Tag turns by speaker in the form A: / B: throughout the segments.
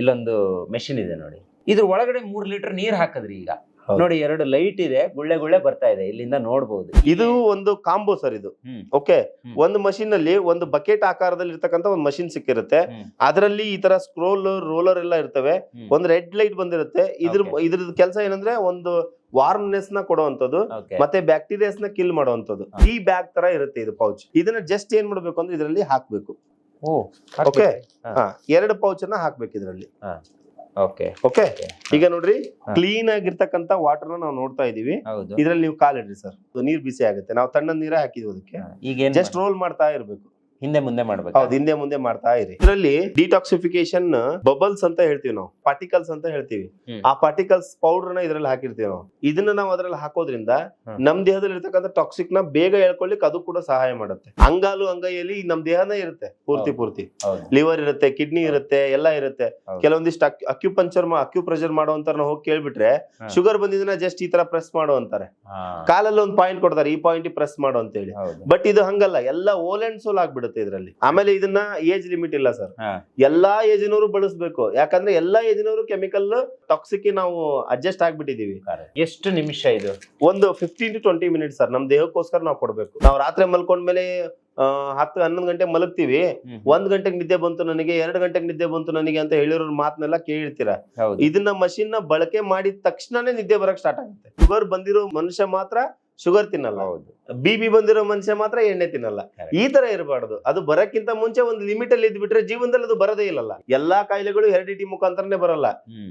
A: ಇಲ್ಲೊಂದು ಮೆಷಿನ್ ಇದೆ ನೋಡಿ, ಇದ್ರ ಒಳಗಡೆ 3 ಲೀಟರ್ ನೀರ್ ಹಾಕದ್ರಿ. ಈಗ ನೋಡಿ 2 ಲೈಟ್ ಇದೆ, ಗುಳ್ಳೆ ಗುಳ್ಳೆ ಬರ್ತಾ ಇದೆ, ಇಲ್ಲಿಂದ ನೋಡಬಹುದು.
B: ಇದು ಒಂದು ಕಾಂಬೋ ಸರ್ ಇದು. ಓಕೆ, ಒಂದು ಮಷೀನ್ ಅಲ್ಲಿ ಒಂದು ಬಕೆಟ್ ಆಕಾರದಲ್ಲಿ ಇರ್ತಕ್ಕಂತ ಒಂದು ಮಷೀನ್ ಸಿಕ್ಕಿರುತ್ತೆ. ಅದರಲ್ಲಿ ಈ ತರ ಸ್ಕ್ರೋಲ್ ರೋಲರ್ ಎಲ್ಲ ಇರ್ತವೆ. ಒಂದು ರೆಡ್ ಲೈಟ್ ಬಂದಿರುತ್ತೆ. ಇದ್ರದ್ದು ಕೆಲಸ ಏನಂದ್ರೆ ಒಂದು ವಾರ್ಮ್ನೆಸ್ ನ ಕೊಡುವಂತದ್ದು ಮತ್ತೆ ಬ್ಯಾಕ್ಟೀರಿಯಾಸ್ ನ ಕಿಲ್ ಮಾಡುವಂತದ್ದು. ಈ ಬ್ಯಾಗ್ ತರ ಇರುತ್ತೆ ಇದು ಪೌಚ್. ಇದನ್ನ ಜಸ್ಟ್ ಏನ್ ಮಾಡ್ಬೇಕು ಅಂದ್ರೆ ಇದರಲ್ಲಿ ಹಾಕ್ಬೇಕು. ಓಕೆ, 2 ಪೌಚ್ ಅನ್ನ ಹಾಕ್ಬೇಕು ಇದರಲ್ಲಿ. ಓಕೆ, ಈಗ ನೋಡ್ರಿ ಕ್ಲೀನ್ ಆಗಿರ್ತಕ್ಕಂತ ವಾಟರ್ ನಾವು ನೋಡ್ತಾ ಇದೀವಿ. ಇದ್ರಲ್ಲಿ ನೀವು ಕಾಲಿಡ್ರಿ ಸರ್, ನೀರ್ ಬಿಸಿ ಆಗುತ್ತೆ. ನಾವು ತಣ್ಣದ ನೀರೇ ಹಾಕಿದ್ವಿ ಅದಕ್ಕೆ. ಈಗ ಜಸ್ಟ್ ರೋಲ್ ಮಾಡ್ತಾ ಇರ್ಬೇಕು,
A: ಹಿಂದೆ ಮುಂದೆ ಮಾಡ್ಬೇಕು.
B: ಹೌದು, ಹಿಂದೆ ಮುಂದೆ ಮಾಡ್ತಾ ಇರಿ. ಇದರಲ್ಲಿ ಡಿಟಾಕ್ಸಿಫಿಕೇಶನ್ ಬಬಲ್ಸ್ ಅಂತ ಹೇಳ್ತೀವಿ ನಾವು, ಪಾರ್ಟಿಕಲ್ಸ್ ಅಂತ ಹೇಳ್ತೀವಿ. ಆ ಪಾರ್ಟಿಕಲ್ಸ್ ಪೌಡರ್ ನ ಇದ್ರಲ್ಲಿ ಹಾಕಿರ್ತೀವಿ ನಾವು. ಇದನ್ನ ನಾವು ಅದ್ರಲ್ಲಿ ಹಾಕೋದ್ರಿಂದ ನಮ್ ದೇಹದಲ್ಲಿ ಇರ್ತಕ್ಕಂಥ ಟಾಕ್ಸಿಕ್ ನ ಬೇಗ ಹೇಳ್ಕೊಳ್ಳಿಕ್ ಅದು ಕೂಡ ಸಹಾಯ ಮಾಡುತ್ತೆ. ಅಂಗೈಯಲ್ಲಿ ನಮ್ ದೇಹನೇ ಇರುತ್ತೆ ಪೂರ್ತಿ. ಲಿವರ್ ಇರುತ್ತೆ, ಕಿಡ್ನಿ ಇರುತ್ತೆ, ಎಲ್ಲ ಇರುತ್ತೆ. ಕೆಲವೊಂದಿಷ್ಟು ಅಕ್ಯುಪ್ರೆಷರ್ ಮಾಡುವಂತ ಹೋಗಿ ಕೇಳ್ಬಿಟ್ರೆ ಶುಗರ್ ಬಂದಿದ್ದನ್ನ ಜಸ್ಟ್ ಈ ತರ ಪ್ರೆಸ್ ಮಾಡು ಅಂತಾರೆ. ಕಾಲಲ್ಲಿ ಒಂದು ಪಾಯಿಂಟ್ ಕೊಡ್ತಾರೆ, ಈ ಪಾಯಿಂಟ್ ಪ್ರೆಸ್ ಮಾಡು ಅಂತ ಹೇಳಿ. ಬಟ್ ಇದು ಹಂಗಲ್ಲ, ಎಲ್ಲ ಓಲ್ ಅಂಡ್ ಸೋಲ್ ಆಗ್ಬಿಡುತ್ತೆ ಇದರಲ್ಲಿ. ಆಮೇಲೆ ಇದನ್ನ ಏಜ್ ಲಿಮಿಟ್ ಇಲ್ಲ ಸರ್, ಎಲ್ಲಾ ಏಜಿನವರು ಬಳಸಬೇಕು. ಯಾಕಂದ್ರೆ ಎಲ್ಲಾ ಏಜಿನವರು ಕೆಮಿಕಲ್ ಟಾಕ್ಸಿಕ್ ನಾವು ಅಡ್ಜಸ್ಟ್ ಆಗ್ಬಿಟ್ಟಿದೀವಿ.
A: ಎಷ್ಟು ನಿಮಿಷ ಇದು?
B: ಒಂದು 15 to 20 ಮಿನಿಟ್ಸ್ ಸರ್. ನಮ್ ದೇಹಕ್ಕೋಸ್ಕರ ನಾವು ಕೊಡ್ಬೇಕು. ನಾವು ರಾತ್ರಿ ಮಲ್ಕೊಂಡ್ಮೇಲೆ 10-11 ಗಂಟೆಗೆ ಮಲಗ್ತೀವಿ. 1 ಗಂಟೆಗೆ ನಿದ್ದೆ ಬಂತು ನನಗೆ, 2 ಗಂಟೆಗೆ ನಿದ್ದೆ ಬಂತು ನನಗೆ ಅಂತ ಹೇಳಿರೋ ಮಾತನ್ನೆಲ್ಲ ಕೇಳಿರ್ತೀರಾ. ಇದನ್ನ ಮಷಿನ್ ನ ಬಳಕೆ ಮಾಡಿದ ತಕ್ಷಣನೇ ನಿದ್ದೆ ಬರಕ್ ಸ್ಟಾರ್ಟ್ ಆಗುತ್ತೆ. ಶುಗರ್ ಬಂದಿರೋ ಮನುಷ್ಯ ಮಾತ್ರ ಶುಗರ್ ತಿನ್ನಲ್ಲ, ಬಿಪಿ ಬಂದಿರೋ ಮನುಷ್ಯ ಮಾತ್ರ ಎಣ್ಣೆ ತಿನ್ನಲ್ಲ. ಈ ತರ ಇರಬಾರ್ದು. ಅದು ಬರಕ್ಕಿಂತ ಮುಂಚೆ ಒಂದು ಲಿಮಿಟ್ ಅಲ್ಲಿ ಇದ್ಬಿಟ್ರೆ ಜೀವನದಲ್ಲಿ ಅದು ಬರದೇ ಇಲ್ಲ. ಎಲ್ಲಾ ಕಾಯಿಲೆಗಳು ಹೆರಿಡಿಟಿ ಮುಖಾಂತರನೇ ಬರಲ್ಲ.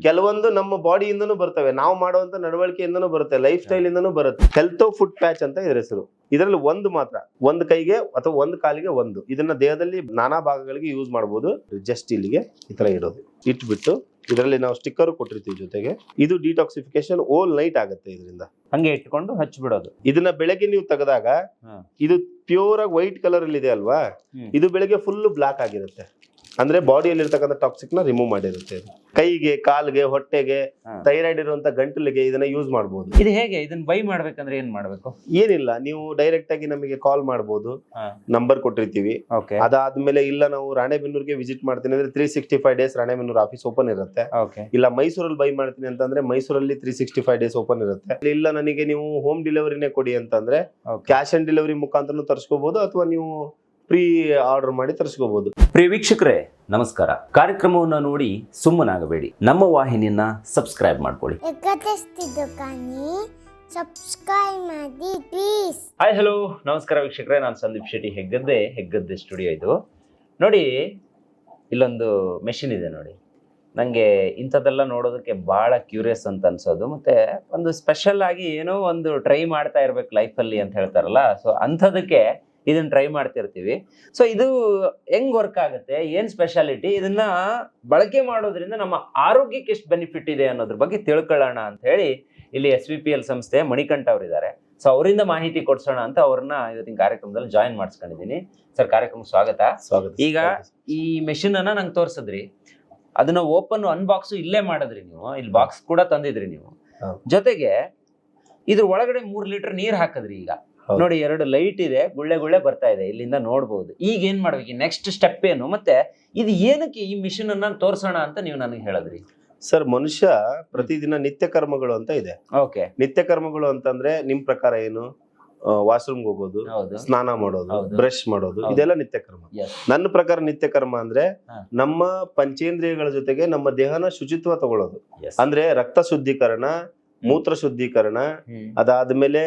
B: ಕೆಲವೊಂದು ನಮ್ಮ ಬಾಡಿಯಿಂದನೂ ಬರ್ತವೆ, ನಾವು ಮಾಡುವಂತ ನಡವಳಿಕೆಯಿಂದನೂ ಬರುತ್ತೆ, ಲೈಫ್ ಸ್ಟೈಲ್ ಇಂದನೂ ಬರುತ್ತೆ. ಹೆಲ್ತ್ ಫುಡ್ ಪ್ಯಾಚ್ ಅಂತ ಇದ್ರ ಹೆಸರು. ಇದರಲ್ಲಿ ಒಂದು ಕೈಗೆ ಅಥವಾ ಒಂದು ಕಾಲಿಗೆ ಒಂದು. ಇದನ್ನ ದೇಹದಲ್ಲಿ ನಾನಾ ಭಾಗಗಳಿಗೆ ಯೂಸ್ ಮಾಡಬಹುದು. ಜಸ್ಟ್ ಇಲ್ಲಿಗೆ ಈ ತರ ಇಡೋದು, ಇಟ್ಬಿಟ್ಟು ಇದರಲ್ಲಿ ನಾವು ಸ್ಟಿಕ್ಕರ್ ಕೊಟ್ಟಿರ್ತೀವಿ ಜೊತೆಗೆ. ಇದು ಡಿಟಾಕ್ಸಿಫಿಕೇಶನ್ ಓಲ್ ನೈಟ್ ಆಗುತ್ತೆ. ಇದರಿಂದ
A: ಹಂಗೆ ಇಟ್ಕೊಂಡು ಹಚ್ಬಿಡೋದು.
B: ಇದನ್ನ ಬೆಳಗ್ಗೆ ನೀವು ತೆಗೆದಾಗ ಇದು ಪ್ಯೂರ್ ಆಗಿ ವೈಟ್ ಕಲರ್ ಅಲ್ಲಿ ಇದೆ ಅಲ್ವಾ, ಇದು ಬೆಳಗ್ಗೆ ಫುಲ್ ಬ್ಲಾಕ್ ಆಗಿರುತ್ತೆ. ಅಂದ್ರೆ ಬಾಡಿಯಲ್ಲಿ ಇರ್ತಕ್ಕಂಥ ಟಾಕ್ಸಿಕ್ ನ ರಿಮೂವ್ ಮಾಡಿರುತ್ತೆ. ಕೈಗೆ, ಕಾಲ್ಗೆ, ಹೊಟ್ಟೆಗೆ, ಥೈರಾಯ್ಡ್ ಇರುವಂತ ಗಂಟಲಿಗೆ ಇದನ್ನ ಯೂಸ್ ಮಾಡಬಹುದು.
A: ಇದು ಹೇಗೆ? ಇದನ್ನ ಬೈ ಮಾಡ್ಬೇಕಂದ್ರೆ ಏನ್ ಮಾಡ್ಬೇಕು?
B: ಏನಿಲ್ಲ, ನೀವು ಡೈರೆಕ್ಟ್ ಆಗಿ ನಮಗೆ ಕಾಲ್ ಮಾಡಬಹುದು, ನಂಬರ್ ಕೊಟ್ಟಿರ್ತೀವಿ. ಅದಾದ್ಮೇಲೆ ಇಲ್ಲ ನಾವು ರಾಣೆಬೆನ್ನೂರಿಗೆ ವಿಸಿಟ್ ಮಾಡ್ತೀನಿ ಅಂದ್ರೆ 365 ಡೇಸ್ ರಾಣೆಬೆನ್ನೂರು ಆಫೀಸ್ ಓಪನ್ ಇರುತ್ತೆ. ಇಲ್ಲ ಮೈಸೂರಲ್ಲಿ ಬೈ ಮಾಡ್ತೀನಿ ಅಂತಂದ್ರೆ ಮೈಸೂರಲ್ಲಿ 365 ಡೇಸ್ ಓಪನ್ ಇರುತ್ತೆ. ಇಲ್ಲ ನನಗೆ ನೀವು ಹೋಮ್ ಡೆಲಿವರಿನೇ ಕೊಡಿ ಅಂತಂದ್ರೆ ಕ್ಯಾಶ್ ಆನ್ ಡೆಲಿವರಿ ಮುಖಾಂತರ ತರಿಸ್ಕೋಬಹುದು, ಅಥವಾ ನೀವು ಪ್ರೀ ಆರ್ಡರ್ ಮಾಡಿ ತರಿಸ್ಕೋಬಹುದು.
A: ಪ್ರಿಯ ವೀಕ್ಷಕರೇ ನಮಸ್ಕಾರ. ಕಾರ್ಯಕ್ರಮವನ್ನ ನೋಡಿ ಸುಮ್ಮನಾಗಬೇಡಿ, ನಮ್ಮ ವಾಹಿನಿಯನ್ನ ಸಬ್ಸ್ಕ್ರೈಬ್ ಮಾಡ್ಕೊಳ್ಳಿ. ಹಾಯ್ ಹಲೋ ನಮಸ್ಕಾರ ವೀಕ್ಷಕರೇ, ನಾನು ಸಂದೀಪ್ ಶೆಟ್ಟಿ, ಹೆಗ್ಗದ್ದೆ ಸ್ಟುಡಿಯೋ ಇದು. ನೋಡಿ ಇಲ್ಲೊಂದು ಮೆಷಿನ್ ಇದೆ ನೋಡಿ. ನನಗೆ ಇಂಥದ್ದೆಲ್ಲ ನೋಡೋದಕ್ಕೆ ಭಾಳ ಕ್ಯೂರಿಯಸ್ ಅಂತ ಅನ್ಸೋದು, ಮತ್ತೆ ಒಂದು ಸ್ಪೆಷಲ್ ಆಗಿ ಏನೋ ಒಂದು ಟ್ರೈ ಮಾಡ್ತಾ ಇರ್ಬೇಕು ಲೈಫಲ್ಲಿ ಅಂತ ಹೇಳ್ತಾರಲ್ಲ, ಸೊ ಅಂಥದಕ್ಕೆ ಇದನ್ನ ಟ್ರೈ ಮಾಡ್ತಿರ್ತೀವಿ. ಸೊ ಇದು ಹೆಂಗ್ ವರ್ಕ್ ಆಗುತ್ತೆ, ಏನ್ ಸ್ಪೆಷಾಲಿಟಿ, ಇದನ್ನ ಬಳಕೆ ಮಾಡೋದ್ರಿಂದ ನಮ್ಮ ಆರೋಗ್ಯಕ್ಕೆ ಎಷ್ಟು ಬೆನಿಫಿಟ್ ಇದೆ ಅನ್ನೋದ್ರ ಬಗ್ಗೆ ತಿಳ್ಕೊಳ್ಳೋಣ ಅಂತ ಹೇಳಿ ಇಲ್ಲಿ SVPL ಸಂಸ್ಥೆ ಮಣಿಕಂಠ ಅವರಿದ್ದಾರೆ. ಸೊ ಅವರಿಂದ ಮಾಹಿತಿ ಕೊಡ್ಸೋಣ ಅಂತ ಅವ್ರನ್ನ ಇವತ್ತಿನ ಕಾರ್ಯಕ್ರಮದಲ್ಲಿ ಜಾಯಿನ್ ಮಾಡಿಸ್ಕೊಂಡಿದ್ದೀನಿ. ಸರ್ ಕಾರ್ಯಕ್ರಮಕ್ಕೆ ಸ್ವಾಗತ. ಈಗ ಈ ಮೆಷಿನ್ ಅನ್ನ ನಂಗೆ ತೋರ್ಸಿದ್ರಿ, ಅದನ್ನ ಓಪನ್ ಅನ್ಬಾಕ್ಸ್ ಇಲ್ಲೇ ಮಾಡಿದ್ರಿ ನೀವು, ಇಲ್ಲಿ ಬಾಕ್ಸ್ ಕೂಡ ತಂದಿದ್ರಿ ನೀವು. ಜೊತೆಗೆ ಇದ್ರ ಒಳಗಡೆ 3 ಲೀಟರ್ ನೀರ್ ಹಾಕದ್ರಿ. ಈಗ ನೋಡಿ 2 ಲೈಟ್ ಇದೆ, ಗುಳ್ಳೆ ಗುಳ್ಳೆ ಬರ್ತಾ ಇದೆ, ಇಲ್ಲಿಂದ ನೋಡ್ಬಹುದು. ಈಗ ಏನ್ ಮಾಡ್ಬೇಕು, ನೆಕ್ಸ್ಟ್ ಸ್ಟೆಪ್ ಏನು, ಮತ್ತೆ ಇದು ಏನಕ್ಕೆ ಈ ಮಿಷನ್ ಅನ್ನ ತೋರ್ಸೋಣ ಅಂತ ನೀವು ನನಗೆ ಹೇಳಿದ್ರಿ.
B: ಸರ್, ಮನುಷ್ಯ ಪ್ರತಿದಿನ ನಿತ್ಯ ಕರ್ಮಗಳು ಅಂತ ಇದೆ. ನಿತ್ಯ ಕರ್ಮಗಳು ಅಂತಂದ್ರೆ ನಿಮ್ ಪ್ರಕಾರ ಏನು? ವಾಶ್ರೂಮ್ ಹೋಗೋದು, ಸ್ನಾನ ಮಾಡೋದು, ಬ್ರಷ್ ಮಾಡೋದು, ಇದೆಲ್ಲ ನಿತ್ಯ ಕರ್ಮ. ನನ್ನ ಪ್ರಕಾರ ನಿತ್ಯ ಕರ್ಮ ಅಂದ್ರೆ ನಮ್ಮ ಪಂಚೇಂದ್ರಿಯಗಳ ಜೊತೆಗೆ ನಮ್ಮ ದೇಹನ ಶುಚಿತ್ವ ತಗೊಳ್ಳೋದು. ಅಂದ್ರೆ ರಕ್ತ ಶುದ್ಧೀಕರಣ, ಮೂತ್ರ ಶುದ್ಧೀಕರಣ, ಅದಾದ್ಮೇಲೆ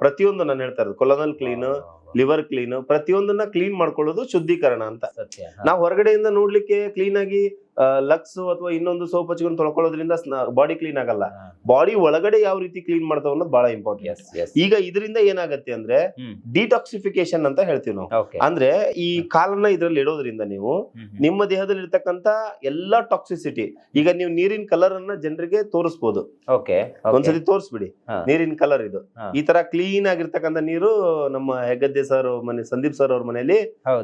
B: ಪ್ರತಿಯೊಂದು ನಾನು ಹೇಳ್ತಾ ಇರೋದು ಕೊಲನಲ್ ಕ್ಲೀನ್, ಲಿವರ್ ಕ್ಲೀನ್, ಪ್ರತಿಯೊಂದನ್ನ ಕ್ಲೀನ್ ಮಾಡ್ಕೊಳ್ಳೋದು ಶುದ್ಧೀಕರಣ ಅಂತ. ನಾವು ಹೊರಗಡೆಯಿಂದ ನೋಡ್ಲಿಕ್ಕೆ ಕ್ಲೀನ್ ಆಗಿ ಲಕ್ಸ್ ಅಥವಾ ಇನ್ನೊಂದು ಸೋಪ್ ಹಚ್ಕೊಂಡು ತೊಳ್ಕೊಳ್ಳೋದ್ರಿಂದ ಬಾಡಿ ಕ್ಲೀನ್ ಆಗಲ್ಲ. ಬಾಡಿ ಒಳಗಡೆ ಯಾವ ರೀತಿ ಕ್ಲೀನ್ ಮಾಡ್ತಾವ ಅನ್ನೋದು ಬಹಳ ಇಂಪಾರ್ಟೆಂಟ್. ಈಗ ಇದರಿಂದ ಏನಾಗತ್ತೆ ಅಂದ್ರೆ ಡಿಟಾಕ್ಸಿಫಿಕೇಶನ್ ಅಂತ ಹೇಳ್ತೀವಿ ನಾವು. ಅಂದ್ರೆ ಈ ಕಾಲನ್ನ ಇದ್ರಲ್ಲಿ ಇಡೋದ್ರಿಂದ ನೀವು ನಿಮ್ಮ ದೇಹದಲ್ಲಿ ಇರ್ತಕ್ಕಂತ ಎಲ್ಲಾ ಟಾಕ್ಸಿಸಿಟಿ, ಈಗ ನೀವು ನೀರಿನ ಕಲರ್ ಅನ್ನ ಜನರಿಗೆ ತೋರಿಸಬಹುದು. ಒಂದ್ಸತಿ ತೋರಿಸ್ಬಿಡಿ ನೀರಿನ ಕಲರ್ ಇದು. ಈ ತರ ಕ್ಲೀನ್ ಆಗಿರ್ತಕ್ಕಂಥ ನೀರು ನಮ್ಮ ಹೆಗ್ಗದ್ದೆ ಸರ್ ಮನೆ, ಸಂದೀಪ್ ಸರ್ ಅವ್ರ ಮನೆಯಲ್ಲಿ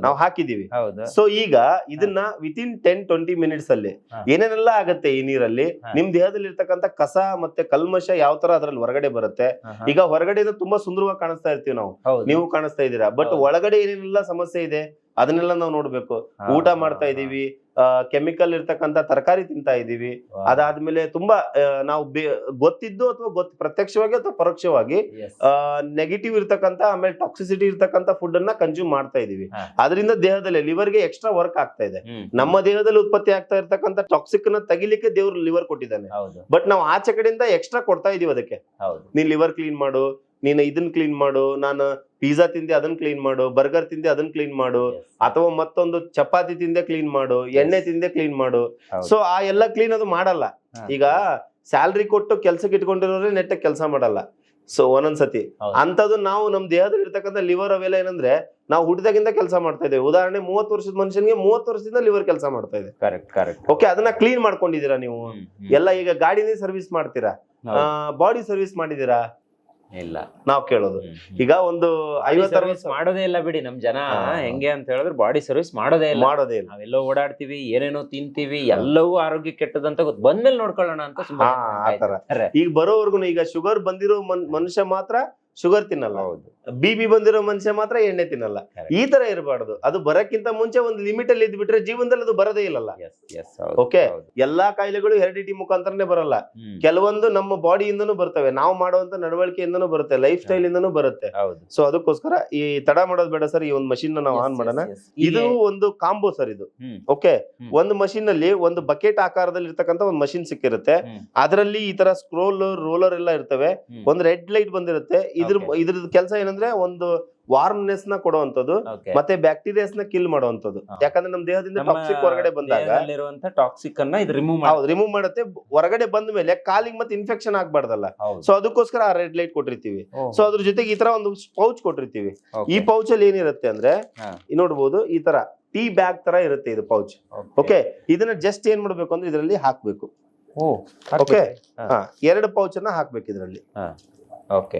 B: ನಾವು ಹಾಕಿದೀವಿ. ಸೊ ಈಗ ಇದನ್ನ ವಿತಿನ್ 10-20 ಮಿನಿಟ್ಸ್ ಅಲ್ಲಿ ಏನೇನೆಲ್ಲ ಆಗತ್ತೆ ಈ ನೀರಲ್ಲಿ, ನಿಮ್ ದೇಹದಲ್ಲಿ ಇರ್ತಕ್ಕಂಥ ಕಸ ಮತ್ತೆ ಕಲ್ಮಶ ಯಾವ ತರ ಅದ್ರಲ್ಲಿ ಹೊರಗಡೆ ಬರುತ್ತೆ. ಈಗ ಹೊರಗಡೆ ತುಂಬಾ ಸುಂದರವಾಗಿ ಕಾಣಿಸ್ತಾ ಇರ್ತೀವಿ ನಾವು, ನೀವು ಕಾಣಿಸ್ತಾ ಇದ್ದೀರಾ, ಬಟ್ ಒಳಗಡೆ ಏನೇನೆಲ್ಲ ಸಮಸ್ಯೆ ಇದೆ, ಅದನ್ನೆಲ್ಲ ನಾವು ನೋಡ್ಬೇಕು. ಊಟ ಮಾಡ್ತಾ ಇದೀವಿ, ಕೆಮಿಕಲ್ ಇರ್ತಕ್ಕಂತ ತರಕಾರಿ ತಿಂತಾ ಇದೀವಿ, ಅದಾದ್ಮೇಲೆ ತುಂಬಾ ನಾವು ಗೊತ್ತಿದ್ದು ಅಥವಾ ಪ್ರತ್ಯಕ್ಷವಾಗಿ ಅಥವಾ ಪರೋಕ್ಷವಾಗಿ ನೆಗೆಟಿವ್ ಇರ್ತಕ್ಕಂತ ಆಮೇಲೆ ಟಾಕ್ಸಿಸಿಟಿ ಇರ್ತಕ್ಕಂತ ಫುಡ್ ಅನ್ನ ಕನ್ಸ್ಯೂಮ್ ಮಾಡ್ತಾ ಇದೀವಿ. ಅದರಿಂದ ದೇಹದಲ್ಲಿ ಲಿವರ್ಗೆ ಎಕ್ಸ್ಟ್ರಾ ವರ್ಕ್ ಆಗ್ತಾ ಇದೆ. ನಮ್ಮ ದೇಹದಲ್ಲಿ ಉತ್ಪತ್ತಿ ಆಗ್ತಾ ಇರ್ತಕ್ಕಂತ ಟಾಕ್ಸಿಕ್ ನ ತೆಗಿಲಿಕ್ಕೆ ದೇವ್ರು ಲಿವರ್ ಕೊಟ್ಟಿದ್ದಾನೆ. ಬಟ್ ನಾವು ಆಚೆ ಕಡೆಯಿಂದ ಎಕ್ಸ್ಟ್ರಾ ಕೊಡ್ತಾ ಇದೀವಿ ಅದಕ್ಕೆ. ನೀನ್ ಲಿವರ್ ಕ್ಲೀನ್ ಮಾಡು, ನೀನು ಇದನ್ನ ಕ್ಲೀನ್ ಮಾಡು, ನಾನು ಪಿಜ್ಜಾ ತಿಂದೆ ಅದನ್ನ ಕ್ಲೀನ್ ಮಾಡು, ಬರ್ಗರ್ ತಿಂದೆ ಅದನ್ನ ಕ್ಲೀನ್ ಮಾಡು, ಅಥವಾ ಮತ್ತೊಂದು ಚಪಾತಿ ತಿಂದೆ ಕ್ಲೀನ್ ಮಾಡು, ಎಣ್ಣೆ ತಿಂದೆ ಕ್ಲೀನ್ ಮಾಡು. ಸೊ ಆ ಎಲ್ಲ ಕ್ಲೀನ್ ಅದು ಮಾಡಲ್ಲ. ಈಗ ಸ್ಯಾಲ್ರಿ ಕೊಟ್ಟು ಕೆಲ್ಸಕ್ಕೆ ಇಟ್ಕೊಂಡಿರೋರೇ ನೆಟ್ಟಗೆ ಕೆಲಸ ಮಾಡಲ್ಲ. ಸೊ ಒಂದೊಂದ್ಸತಿ ಅಂತದ್ದು ನಾವು ನಮ್ ದೇಹದಲ್ಲಿ ಇರ್ತಕ್ಕಂಥ ಲಿವರ್ ಅವೆಲ್ಲ ಏನಂದ್ರೆ ನಾವು ಹುಟ್ಟಿದಾಗಿಂದ ಕೆಲಸ ಮಾಡ್ತಾ ಇದ್ದೇವೆ. ಉದಾಹರಣೆ 30 ವರ್ಷದ ಮನುಷ್ಯನಿಗೆ 30 ವರ್ಷದಿಂದ ಲಿವರ್ ಕೆಲಸ ಮಾಡ್ತಾ ಇದೆ. ಓಕೆ, ಅದನ್ನ ಕ್ಲೀನ್ ಮಾಡ್ಕೊಂಡಿದೀರಾ ನೀವು ಎಲ್ಲ? ಈಗ ಗಾಡಿನೇ ಸರ್ವಿಸ್ ಮಾಡ್ತೀರಾ, ಬಾಡಿ ಸರ್ವಿಸ್ ಮಾಡಿದೀರಾ?
A: ಇಲ್ಲ.
B: ನಾವ್ ಕೇಳೋದು ಈಗ ಒಂದು 50
A: ಮಾಡೋದೇ ಇಲ್ಲ ಬಿಡಿ ನಮ್ ಜನ. ಹೆಂಗೆ ಅಂತ ಹೇಳಿದ್ರೆ ಬಾಡಿ ಸರ್ವಿಸ್ ಮಾಡೋದೇ ಇಲ್ಲ. ನಾವೆಲ್ಲೋ ಓಡಾಡ್ತೀವಿ, ಏನೇನೋ ತಿಂತೀವಿ, ಎಲ್ಲವೂ ಆರೋಗ್ಯ ಕೆಟ್ಟದಂತ ಗೊತ್ತು, ಬಂದ್ಮೇಲೆ ನೋಡ್ಕೊಳ್ಳೋಣ ಅಂತ.
B: ಈಗ ಬರೋವರ್ಗು ಈಗ ಶುಗರ್ ಬಂದಿರೋ ಮನುಷ್ಯ ಮಾತ್ರ ಶುಗರ್ ತಿನ್ನಲ್ಲ, ಬಿಪಿ ಬಂದಿರೋ ಮನುಷ್ಯ ಮಾತ್ರ ಎಣ್ಣೆ ತಿನ್ನಲ್ಲ. ಈ ತರ ಇರಬಾರ್ದು. ಅದು ಬರಕ್ಕಿಂತ ಮುಂಚೆ ಒಂದು ಲಿಮಿಟ್ ಅಲ್ಲಿ ಇದ್ಬಿಟ್ರೆ ಜೀವನದಲ್ಲಿ ಅದು ಬರದೇ ಇಲ್ಲಲ್ಲ. ಓಕೆ, ಎಲ್ಲಾ ಕಾಯಿಲೆಗಳು ಹೆರಿಡಿಟಿ ಮುಖಾಂತರನೇ ಬರಲ್ಲ. ಕೆಲವೊಂದು ನಮ್ಮ ಬಾಡಿಯಿಂದನೂ ಬರ್ತವೆ, ನಾವು ಮಾಡುವಂತ ನಡವಳಿಕೆಯಿಂದನೂ ಬರುತ್ತೆ, ಲೈಫ್ ಸ್ಟೈಲ್ ಇಂದನೂ ಬರುತ್ತೆ. ಸೊ ಅದಕ್ಕೋಸ್ಕರ ಈ ತಡ ಮಾಡೋದು ಬೇಡ ಸರ್. ಈ ಒಂದು ಮಷಿನ್ ನಾವು ಆನ್ ಮಾಡೋಣ. ಇದು ಒಂದು ಕಾಂಬೋ ಸರ್ ಇದು. ಓಕೆ, ಒಂದು ಮಷಿನ್ ನಲ್ಲಿ ಒಂದು ಬಕೆಟ್ ಆಕಾರದಲ್ಲಿ ಇರ್ತಕ್ಕಂಥ ಒಂದು ಮಷಿನ್ ಸಿಕ್ಕಿರುತ್ತೆ. ಅದರಲ್ಲಿ ಈ ತರ ಸ್ಕ್ರೋಲ್ ರೋಲರ್ ಎಲ್ಲ ಇರ್ತವೆ. ಒಂದು ರೆಡ್ ಲೈಟ್ ಬಂದಿರುತ್ತೆ. ಇದ್ರದ್ದು ಕೆಲಸ ಏನಂದ್ರೆ ಒಂದು ವಾರ್ಮ್ನೆಸ್ ನ ಕೊಡುವಂತದ್ದು, ಮತ್ತೆ ಬ್ಯಾಕ್ಟೀರಿಯಾಸ್ ನ ಕಿಲ್ ಮಾಡುವಂತದ್ದು. ಯಾಕಂದ್ರೆ ನಮ್ಮ ದೇಹದಿಂದ ಟಾಕ್ಸಿಕ್ ಹೊರಗಡೆ ಬಂದಾಗ
A: ಟಾಕ್ಸಿಕ್ ಅನ್ನ
B: ರಿಮೂವ್ ಮಾಡುತ್ತೆ. ಹೊರಗಡೆ ಬಂದ ಮೇಲೆ ಕಾಲಿಗೆ ಮತ್ತೆ ಇನ್ಫೆಕ್ಷನ್ ಆಗ್ಬಾರ್ದಲ್ಲ. ಸೊ ಅದಕ್ಕೋಸ್ಕರ ಆ ರೆಡ್ ಲೈಟ್ ಕೊಟ್ಟಿರ್ತೀವಿ. ಸೊ ಅದ್ರ ಜೊತೆಗೆ ಈ ತರ ಒಂದು ಪೌಚ್ ಕೊಟ್ಟಿರ್ತೀವಿ. ಈ ಪೌಚ್ ಅಲ್ಲಿ ಏನಿರುತ್ತೆ ಅಂದ್ರೆ ನೋಡ್ಬೋದು, ಈ ತರ ಟೀ ಬ್ಯಾಗ್ ತರ ಇರುತ್ತೆ ಇದು ಪೌಚ್. ಓಕೆ, ಇದನ್ನ ಜಸ್ಟ್ ಏನ್ ಮಾಡ್ಬೇಕು ಅಂದ್ರೆ ಇದರಲ್ಲಿ ಹಾಕ್ಬೇಕು. ಓಕೆ, 2 ಪೌಚ್ ಅನ್ನ ಹಾಕ್ಬೇಕು ಇದರಲ್ಲಿ. ಓಕೆ,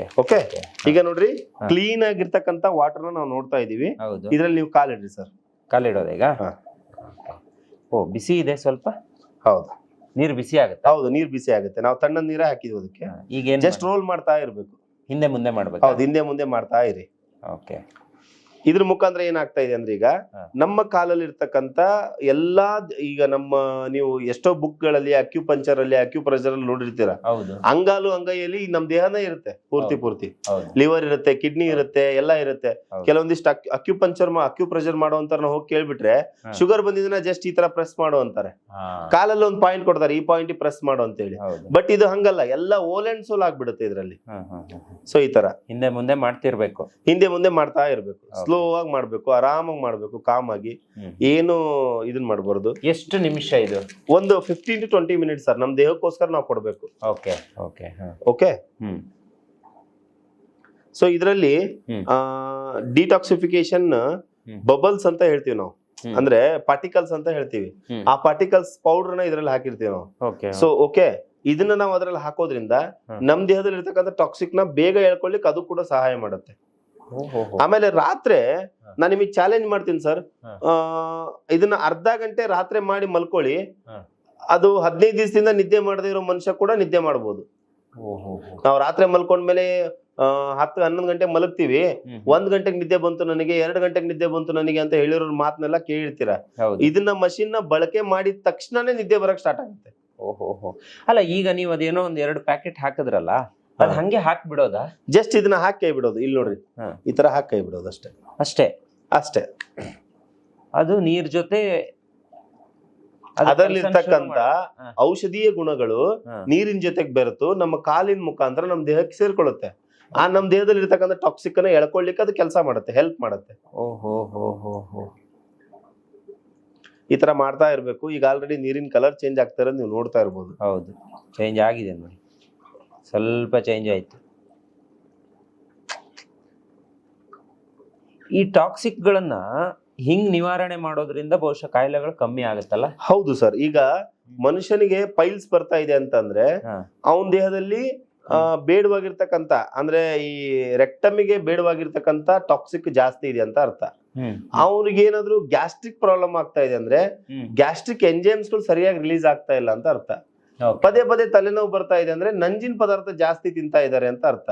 B: ಈಗ ನೋಡ್ರಿ ಕ್ಲೀನ್ ಆಗಿರ್ತಕ್ಕಂತ ವಾಟರ್ ನಾವು ನೋಡ್ತಾ ಇದೀವಿ. ಇದ್ರಲ್ಲಿ ನೀವು ಕಾಲಿಡ್ರಿ ಸರ್.
A: ಕಾಲಿಡೋದು ಈಗ? ಬಿಸಿ ಇದೆ ಸ್ವಲ್ಪ.
B: ಹೌದು,
A: ನೀರು ಬಿಸಿ ಆಗುತ್ತೆ.
B: ಹೌದು, ನೀರ್ ಬಿಸಿ ಆಗುತ್ತೆ. ನಾವು ತಣ್ಣದ ನೀರೇ ಹಾಕಿದ್ವಿ ಅದಕ್ಕೆ. ಈಗ ಜಸ್ಟ್ ರೋಲ್ ಮಾಡ್ತಾ ಇರ್ಬೇಕು.
A: ಹಿಂದೆ ಮುಂದೆ ಮಾಡ್ಬೇಕು.
B: ಹೌದು, ಹಿಂದೆ ಮುಂದೆ ಮಾಡ್ತಾ ಇರಿ.
A: ಓಕೆ,
B: ಇದ್ರ ಮುಖಾಂತರ ಏನಾಗ್ತಾ ಇದೆ ಅಂದ್ರೆ ಈಗ ನಮ್ಮ ಕಾಲಲ್ಲಿ ಇರ್ತಕ್ಕಂತ ಎಲ್ಲಾ, ಈಗ ನಮ್ಮ ನೀವು ಎಷ್ಟೋ ಬುಕ್ ಗಳಲ್ಲಿ ಅಕ್ಯುಪಂಚರ್ ಅಲ್ಲಿ ಅಕ್ಯುಪ್ರೆಷರ್ ಅಲ್ಲಿ ನೋಡಿರ್ತೀರಾ. ಅಂಗಾಲು ಅಂಗೈಯಲ್ಲಿ ನಮ್ ದೇಹನೇ ಇರುತ್ತೆ ಪೂರ್ತಿ. ಲಿವರ್ ಇರುತ್ತೆ, ಕಿಡ್ನಿ ಇರುತ್ತೆ, ಎಲ್ಲ ಇರುತ್ತೆ. ಕೆಲವೊಂದಿಷ್ಟು ಅಕ್ಯುಪ್ರೆಷರ್ ಮಾಡುವಂತ ನಾವು ಹೋಗಿ ಕೇಳ್ಬಿಟ್ರೆ ಶುಗರ್ ಬಂದಿದ್ದನ್ನ ಜಸ್ಟ್ ಈ ತರ ಪ್ರೆಸ್ ಮಾಡು ಅಂತಾರೆ. ಕಾಲಲ್ಲಿ ಒಂದು ಪಾಯಿಂಟ್ ಕೊಡ್ತಾರೆ, ಈ ಪಾಯಿಂಟ್ ಪ್ರೆಸ್ ಮಾಡು ಅಂತ ಹೇಳಿ. ಬಟ್ ಇದು ಹಂಗಲ್ಲ, ಎಲ್ಲ ಓಲ್ ಅಂಡ್ ಸೋಲ್ ಆಗ್ಬಿಡುತ್ತೆ ಇದ್ರಲ್ಲಿ. ಸೊ ಈ ತರ
A: ಹಿಂದೆ ಮುಂದೆ ಮಾಡ್ತಿರ್ಬೇಕು,
B: ಹಿಂದೆ ಮುಂದೆ ಮಾಡ್ತಾ ಇರ್ಬೇಕು. ಸ್ಲೋ ಆಗಿ ಮಾಡ್ಬೇಕು, ಆರಾಮಾಗಿ ಮಾಡ್ಬೇಕು, ಕಾಮ್ ಆಗಿ. ಏನು ಇದನ್ ಮಾಡಬಾರ್ದು.
A: ಎಷ್ಟು ನಿಮಿಷ ಇದು?
B: ಒಂದು 15 to 20 ಮಿನಿಟ್ಸ್ ಸರ್. ನಮ್ ದೇಹಕ್ಕೋಸ್ಕರ ನಾವು ಕೊಡ್ಬೇಕು. ಓಕೆ, ಸೊ ಇದರಲ್ಲಿ ಡಿಟಾಕ್ಸಿಫಿಕೇಶನ್ ಬಬಲ್ಸ್ ಅಂತ ಹೇಳ್ತೀವಿ ನಾವು, ಅಂದ್ರೆ ಪಾರ್ಟಿಕಲ್ಸ್ ಅಂತ ಹೇಳ್ತೀವಿ. ಆ ಪಾರ್ಟಿಕಲ್ಸ್ ಪೌಡರ್ ನ ಇದ್ರಲ್ಲಿ ಹಾಕಿರ್ತೀವಿ ನಾವು. ಸೊ ಓಕೆ, ಇದನ್ನ ನಾವು ಅದ್ರಲ್ಲಿ ಹಾಕೋದ್ರಿಂದ ನಮ್ ದೇಹದಲ್ಲಿ ಇರ್ತಕ್ಕಂಥ ಟಾಕ್ಸಿಕ್ ನ ಬೇಗ ಹೇಳ್ಕೊಳ್ಲಿಕ್ಕೆ ಅದು ಕೂಡ ಸಹಾಯ ಮಾಡುತ್ತೆ. ಆಮೇಲೆ ರಾತ್ರಿ ನಾನು ನಿಮಗೆ ಚಾಲೆಂಜ್ ಮಾಡ್ತೀನಿ ಸರ್, ಇದನ್ನ ಅರ್ಧ ಗಂಟೆ ರಾತ್ರಿ ಮಾಡಿ ಮಲ್ಕೊಳ್ಳಿ. ಅದು 15 ದಿವಸದಿಂದ ನಿದ್ದೆ ಮಾಡದೇ ಇರೋ ಮನುಷ್ಯ ಕೂಡ ನಿದ್ದೆ ಮಾಡಬಹುದು. ನಾವು ರಾತ್ರಿ ಮಲ್ಕೊಂಡ್ಮೇಲೆ 10-11 ಗಂಟೆ ಮಲಗ್ತೀವಿ. 1 ಗಂಟೆಗೆ ನಿದ್ದೆ ಬಂತು ನನಗೆ, 2 ಗಂಟೆಗೆ ನಿದ್ದೆ ಬಂತು ನನಗೆ ಅಂತ ಹೇಳಿರೋ ಮಾತನ್ನೆಲ್ಲ ಕೇಳಿರ್ತೀರಾ. ಇದನ್ನ ಮಷಿನ್ ನ ಬಳಕೆ ಮಾಡಿದ ತಕ್ಷಣನೇ ನಿದ್ದೆ ಬರಕ್ ಸ್ಟಾರ್ಟ್ ಆಗುತ್ತೆ.
A: ಅಲ್ಲ, ಈಗ ನೀವು ಅದೇನೋ 1-2 ಪ್ಯಾಕೆಟ್ ಹಾಕಿದ್ರಲ್ಲ, ಅದ್ ಹಂಗೆ ಹಾಕಿ ಬಿಡೋದಾ?
B: ಜಸ್ಟ್ ಇದನ್ನ ಹಾಕಿ ಕೈ ಬಿಡೋದು. ಇಲ್ಲಿ ನೋಡ್ರಿ, ಈ ತರ ಹಾಕಿ ಕೈ ಬಿಡೋದು ಅಷ್ಟೇ. ಅದು
A: ನೀರ್ ಜೊತೆ
B: ಅದರಲ್ಲಿ ಇರ್ತಕ್ಕಂತ ಔಷಧೀಯ ಗುಣಗಳು ನೀರಿನ ಜೊತೆಗೆ ಬೆರೆತು ನಮ್ಮ ಕಾಲಿನ ಮುಖಾಂತರ ನಮ್ ದೇಹಕ್ಕೆ ಸೇರ್ಕೊಳ್ಳುತ್ತೆ. ಆ ನಮ್ ದೇಹದಲ್ಲಿ ಇರ್ತಕ್ಕಂಥ ಟಾಕ್ಸಿಕ್ ಅನ್ನ ಎಳ್ಕೊಳ್ಳಿಕ್ಕೆ ಅದು ಕೆಲಸ ಮಾಡುತ್ತೆ, ಹೆಲ್ಪ್ ಮಾಡುತ್ತೆ. ಈ ತರ ಮಾಡ್ತಾ ಇರ್ಬೇಕು. ಈಗ ಆಲ್ರೆಡಿ ನೀರಿನ ಕಲರ್ ಚೇಂಜ್ ಆಗ್ತಾ ಇರೋದು ನೀವು ನೋಡ್ತಾ ಇರ್ಬೋದು.
A: ಹೌದು, ಚೇಂಜ್ ಆಗಿದೆ ನೋಡಿ, ಸ್ವಲ್ಪ ಚೇಂಜ್ ಆಯ್ತು. ಈ ಟಾಕ್ಸಿಕ್ ಗಳನ್ನ ಹಿಂಗ್ ನಿವಾರಣೆ ಮಾಡೋದ್ರಿಂದ ಬಹುಶಃ ಕಾಯಿಲೆಗಳು ಕಮ್ಮಿ ಆಗುತ್ತಲ್ಲ?
B: ಹೌದು ಸರ್. ಈಗ ಮನುಷ್ಯನಿಗೆ ಪೈಲ್ಸ್ ಬರ್ತಾ ಇದೆ ಅಂತಂದ್ರೆ ಅವನ ದೇಹದಲ್ಲಿ ಬೇಡವಾಗಿರ್ತಕ್ಕಂತ, ಅಂದ್ರೆ ಈ ರೆಕ್ಟಮಿಗೆ ಬೇಡವಾಗಿರ್ತಕ್ಕಂತ ಟಾಕ್ಸಿಕ್ ಜಾಸ್ತಿ ಇದೆ ಅಂತ ಅರ್ಥ. ಅವ್ರಿಗೆ ಏನಾದ್ರು ಗ್ಯಾಸ್ಟ್ರಿಕ್ ಪ್ರಾಬ್ಲಮ್ ಆಗ್ತಾ ಇದೆ ಅಂದ್ರೆ ಗ್ಯಾಸ್ಟ್ರಿಕ್ ಎಂಜೈಮ್ಸ್ ಗಳು ಸರಿಯಾಗಿ ರಿಲೀಸ್ ಆಗ್ತಾ ಇಲ್ಲ ಅಂತ ಅರ್ಥ. ಪದೇ ಪದೇ ತಲೆನೋವು ಬರ್ತಾ ಇದೆ ಅಂದ್ರೆ ನಂಜಿನ ಪದಾರ್ಥ ಜಾಸ್ತಿ ತಿಂತಾ ಇದ್ದಾರೆ ಅಂತ ಅರ್ಥ.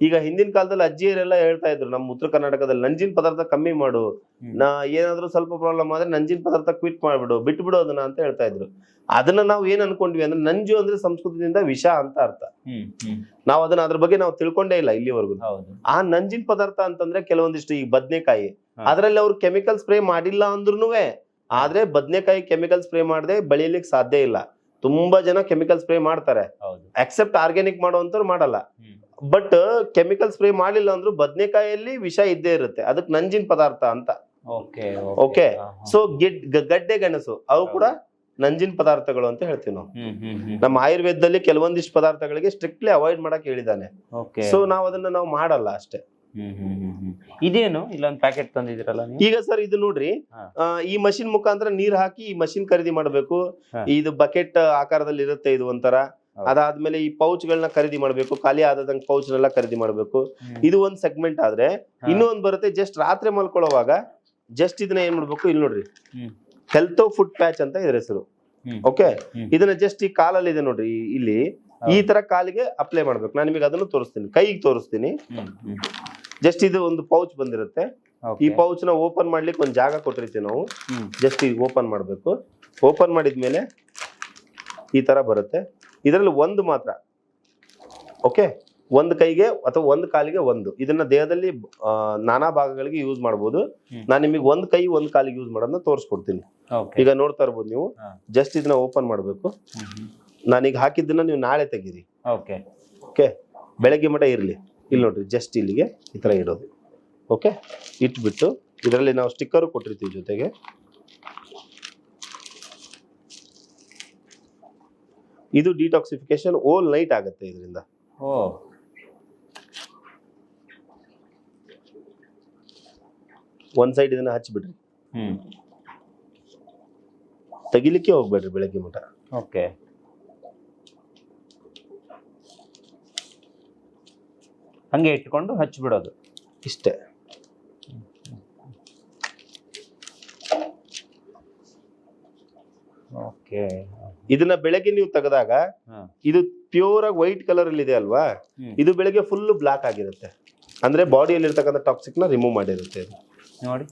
B: ಈಗ ಹಿಂದಿನ ಕಾಲದಲ್ಲಿ ಅಜ್ಜಿಯರೆಲ್ಲ ಹೇಳ್ತಾ ಇದ್ರು ನಮ್ಮ ಉತ್ತರ ಕರ್ನಾಟಕದಲ್ಲಿ ನಂಜಿನ ಪದಾರ್ಥ ಕಮ್ಮಿ ಮಾಡು, ಏನಾದ್ರೂ ಸ್ವಲ್ಪ ಪ್ರಾಬ್ಲಮ್ ಆದ್ರೆ ನಂಜಿನ ಪದಾರ್ಥ ಕ್ವಿಟ್ ಮಾಡ್ಬಿಡು, ಬಿಟ್ಬಿಡು ಅದನ್ನ ಅಂತ ಹೇಳ್ತಾ ಇದ್ರು. ಅದನ್ನ ನಾವು ಏನ್ ಅನ್ಕೊಂಡ್ವಿ ಅಂದ್ರೆ ನಂಜು ಅಂದ್ರೆ ಸಂಸ್ಕೃತದಿಂದ ವಿಷ ಅಂತ ಅರ್ಥ. ನಾವು ಅದನ್ನ ಅದ್ರ ಬಗ್ಗೆ ನಾವು ತಿಳ್ಕೊಂಡೇ ಇಲ್ಲ ಇಲ್ಲಿವರೆಗೂ. ಆ ನಂಜಿನ ಪದಾರ್ಥ ಅಂತಂದ್ರೆ ಕೆಲವೊಂದಿಷ್ಟು ಈ ಬದ್ನೆಕಾಯಿ, ಅದ್ರಲ್ಲಿ ಅವ್ರು ಕೆಮಿಕಲ್ ಸ್ಪ್ರೇ ಮಾಡಿಲ್ಲ ಅಂದ್ರೂನುವೆ, ಆದ್ರೆ ಬದ್ನೆಕಾಯಿ ಕೆಮಿಕಲ್ ಸ್ಪ್ರೇ ಮಾಡದೆ ಬೆಳಿಲಿಕ್ಕೆ ಸಾಧ್ಯ ಇಲ್ಲ. ತುಂಬಾ ಜನ ಕೆಮಿಕಲ್ ಸ್ಪ್ರೇ ಮಾಡ್ತಾರೆ, ಎಕ್ಸೆಪ್ಟ್ ಆರ್ಗ್ಯಾನಿಕ್ ಮಾಡುವಂತವ್ರು ಮಾಡಲ್ಲ. ಬಟ್ ಕೆಮಿಕಲ್ ಸ್ಪ್ರೇ ಮಾಡಿಲ್ಲ ಅಂದ್ರೂ ಬದ್ನೆಕಾಯಲ್ಲಿ ವಿಷ ಇದ್ದೇ ಇರುತ್ತೆ, ಅದಕ್ಕೆ ನಂಜಿನ ಪದಾರ್ಥ ಅಂತ. ಓಕೆ, ಸೊ ಗಡ್ಡೆ ಗೆಣಸು ಅವು ಕೂಡ ನಂಜಿನ ಪದಾರ್ಥಗಳು ಅಂತ ಹೇಳ್ತೀವಿ ನಾವು. ನಮ್ಮ ಆಯುರ್ವೇದದಲ್ಲಿ ಕೆಲವೊಂದಿಷ್ಟು ಪದಾರ್ಥಗಳಿಗೆ ಸ್ಟ್ರಿಕ್ಟ್ಲಿ ಅವಾಯ್ಡ್ ಮಾಡಕ್ ಹೇಳಿದಾನೆ. ಸೊ ನಾವು ಅದನ್ನ ನಾವು ಮಾಡಲ್ಲ ಅಷ್ಟೇ.
A: ಇದೇನು ಇಲ್ಲೊಂದು ಪ್ಯಾಕೆಟ್ ತಂದಿದ್ರಲ್ಲ
B: ಈಗ ಸರ್, ಇದು ನೋಡ್ರಿ, ಈ ಮಷಿನ್ ಮುಖಾಂತರ ನೀರ್ ಹಾಕಿ ಈ ಮಷಿನ್ ಖರೀದಿ ಮಾಡಬೇಕು. ಇದು ಬಕೆಟ್ ಆಕಾರದಲ್ಲಿ ಇರುತ್ತೆ ಇದು ಒಂಥರ. ಅದಾದ್ಮೇಲೆ ಈ ಪೌಚ್ ಗಳನ್ನ ಖರೀದಿ ಮಾಡ್ಬೇಕು, ಖಾಲಿ ಆದಂಗ ಪೌಚ್ ನೆಲ್ಲ ಖರೀದಿ ಮಾಡ್ಬೇಕು. ಇದು ಒಂದ್ ಸೆಗ್ಮೆಂಟ್ ಆದ್ರೆ ಇನ್ನೂ ಒಂದ್ ಬರುತ್ತೆ, ಜಸ್ಟ್ ರಾತ್ರಿ ಮಲ್ಕೊಳ್ಳೋವಾಗ ಜಸ್ಟ್ ಇದನ್ನ ಏನ್ ಮಾಡ್ಬೇಕು, ಇಲ್ಲಿ ನೋಡ್ರಿ, ಹೆಲ್ತ್ ಫುಡ್ ಪ್ಯಾಚ್ ಅಂತ ಇದ್ರ ಹೆಸರು. ಓಕೆ, ಇದನ್ನ ಜಸ್ಟ್ ಈ ಕಾಲಲ್ಲಿ ಇದೆ ನೋಡ್ರಿ, ಇಲ್ಲಿ ಈ ತರ ಕಾಲಿಗೆ ಅಪ್ಲೈ ಮಾಡ್ಬೇಕು. ನಾನು ನಿಮಗೆ ಅದನ್ನು ತೋರಿಸ್ತೀನಿ, ಕೈಗೆ ತೋರಿಸ್ತೀನಿ. ಜಸ್ಟ್ ಇದು ಒಂದು ಪೌಚ್ ಬಂದಿರುತ್ತೆ. ಈ ಪೌಚ್ ನ ಓಪನ್ ಮಾಡ್ಲಿಕ್ಕೆ ಒಂದು ಜಾಗ ಕೊಟ್ಟಿರ್ತೀವಿ ನಾವು. ಜಸ್ಟ್ ಈಗ ಓಪನ್ ಮಾಡ್ಬೇಕು. ಓಪನ್ ಮಾಡಿದ್ಮೇಲೆ ಈ ತರ ಬರುತ್ತೆ. ಇದರಲ್ಲಿ ಒಂದು ಮಾತ್ರ, ಓಕೆ, ಒಂದು ಕೈಗೆ ಅಥವಾ ಒಂದು ಕಾಲಿಗೆ ಒಂದು. ಇದನ್ನ ದೇಹದಲ್ಲಿ ನಾನಾ ಭಾಗಗಳಿಗೆ ಯೂಸ್ ಮಾಡಬಹುದು. ನಾನು ನಿಮಗೆ ಒಂದು ಕೈ ಒಂದು ಕಾಲಿಗೆ ಯೂಸ್ ಮಾಡೋದನ್ನ ತೋರಿಸ್ಕೊಡ್ತೀನಿ. ಈಗ ನೋಡ್ತಾ ಇರ್ಬೋದು ನೀವು. ಜಸ್ಟ್ ಇದನ್ನ ಓಪನ್ ಮಾಡ್ಬೇಕು. ನಾನೀಗ ಹಾಕಿದ್ದನ್ನ ನೀವು ನಾಳೆ ತೆಗೀರಿ. ಓಕೆ, ಬೆಳಗ್ಗೆ ಮಟ ಇರ್ಲಿ. ಇಲ್ಲಿ ನೋಡ್ರಿ, ಜಸ್ಟ್ ಇಲ್ಲಿಗೆ ಈ ತರ ಇಡೋದು. ಓಕೆ, ಇಟ್ಬಿಟ್ಟು ಇದರಲ್ಲಿ ನಾವು ಸ್ಟಿಕ್ಕರ್ ಕೊಟ್ಟಿರ್ತೀವಿ ಜೊತೆಗೆ. ಇದು ಡಿಟಾಕ್ಸಿಫಿಕೇಶನ್ ಓಲ್ ನೈಟ್ ಆಗುತ್ತೆ ಇದರಿಂದ. ಒಂದ್ ಸೈಡ್ ಇದನ್ನ ಹಚ್ಚಿಬಿಡ್ರಿ, ತೆಗಿಲಿಕ್ಕೆ ಹೋಗ್ಬೇಡ್ರಿ ಬೆಳಗ್ಗೆ ಮಟ.
A: ಓಕೆ, ಹಂಗೆ ಇಟ್ಕೊಂಡು ಹಚ್ಚಿಬಿಡೋದು
B: ಇಷ್ಟೇ.
A: ಓಕೆ,
B: ಇದನ್ನ ಬೆಳಗ್ಗೆ ನೀವು ತೆಗೆದಾಗ ಇದು ಪ್ಯೂರ್ ಆಗಿ ವೈಟ್ ಕಲರ್ ಅಲ್ಲಿ ಇದೆ ಅಲ್ವಾ, ಇದು ಬೆಳಗ್ಗೆ ಫುಲ್ ಬ್ಲಾಕ್ ಆಗಿರುತ್ತೆ. ಅಂದ್ರೆ ಬಾಡಿಯಲ್ಲಿ ಇರ್ತಕ್ಕಂಥ ಟಾಕ್ಸಿಕ್ ನ ರಿಮೂವ್ ಮಾಡಿರುತ್ತೆ ಇದು.
A: ನೋಡಿ,